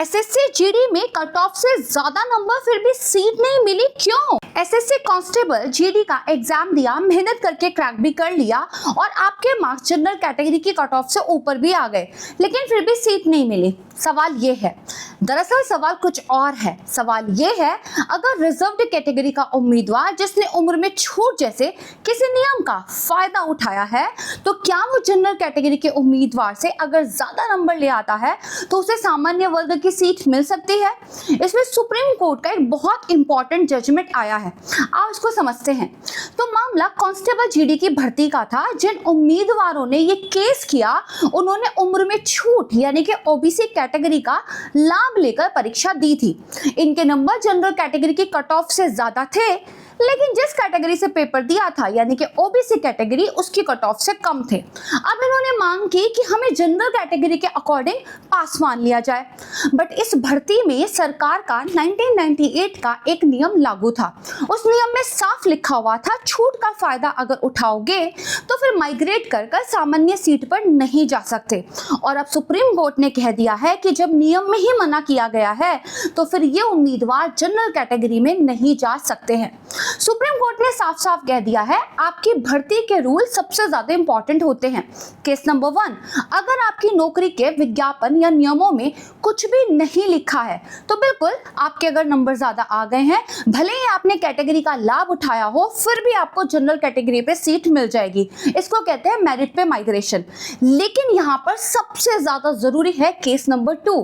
SSC GD में cut off से ज्यादा नंबर फिर भी सीट नहीं मिली, क्यों? एसएससी कांस्टेबल जीडी का एग्जाम दिया, मेहनत करके क्रैक भी कर लिया और आपके मार्क्स जनरल कैटेगरी की कट ऑफ से ऊपर भी आ गए, लेकिन फिर भी सीट नहीं मिली। सवाल ये है, दरअसल सवाल कुछ और है। सवाल ये है, अगर रिजर्व्ड कैटेगरी का उम्मीदवार जिसने उम्र में छूट जैसे किसी नियम का फायदा उठाया है, तो क्या वो जनरल कैटेगरी के उम्मीदवार से अगर ज्यादा नंबर ले आता है तो उसे सामान्य वर्ग की सीट मिल सकती है? इसमें सुप्रीम कोर्ट का एक बहुत इंपॉर्टेंट जजमेंट आया है, आप इसको समझते हैं। तो मामला कांस्टेबल जीडी की भर्ती का था। जिन उम्मीदवारों ने ये केस किया, उन्होंने उम्र में छूट यानी कि ओबीसी कैटेगरी का लाभ लेकर परीक्षा दी थी। इनके नंबर जनरल कैटेगरी की कट ऑफ से ज्यादा थे, लेकिन जिस कैटेगरी से पेपर दिया था यानी कि ओबीसी कैटेगरी, उसकी कट ऑफ से कम थे। अब इन्होंने मांग की कि हमें जनरल कैटेगरी के अकॉर्डिंग पास मान लिया जाए। बट इस भर्ती में सरकार का 1998 का एक नियम लागू था। उस नियम में साफ लिखा हुआ था, छूट का फायदा अगर उठाओगे तो फिर माइग्रेट कर कर सामान्य सीट पर नहीं जा सकते। और अब सुप्रीम कोर्ट ने कह दिया है कि जब नियम में ही मना किया गया है तो फिर ये उम्मीदवार जनरल कैटेगरी में नहीं जा सकते हैं। सुप्रीम कोर्ट ने साफ साफ कह दिया है, आपकी भर्ती के रूल सबसे ज्यादा इंपॉर्टेंट होते हैं। केस नंबर 1, अगर आपकी नौकरी के विज्ञापन या नियमों में कुछ भी नहीं लिखा है तो बिल्कुल आपके अगर नंबर ज्यादा आ गए हैं, भले ही आपने कैटेगरी का लाभ उठाया हो, फिर भी आपको जनरल कैटेगरी पे सीट मिल जाएगी। इसको कहते हैं मेरिट पे माइग्रेशन। लेकिन यहाँ पर सबसे ज्यादा जरूरी है केस नंबर 2,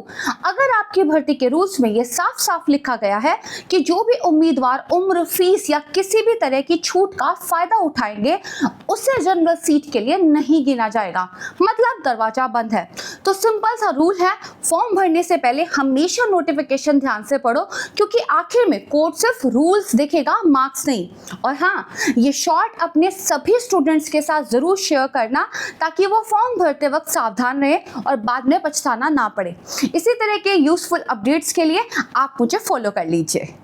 अगर आपकी भर्ती के रूल्स में यह साफ साफ लिखा गया है कि जो भी उम्मीदवार उम्र, फीस या किसी भी तरह की छूट का फायदा उठाएंगे उसे जनरल सीट के लिए नहीं गिना जाएगा, मतलब दरवाजा बंद है। तो सिंपल सा रूल है, फॉर्म भरने से पहले हमेशा नोटिफिकेशन ध्यान से पढ़ो, क्योंकि आखिर में कोर्ट सिर्फ रूल्स देखेगा, मार्क्स नहीं। और हाँ, ये शॉर्ट अपने सभी स्टूडेंट्स के साथ जरूर शेयर करना, ताकि वो फॉर्म भरते वक्त सावधान रहे और बाद में पछताना ना पड़े। इसी तरह के यूजफुल अपडेट्स के लिए आप मुझे फॉलो कर लीजिए।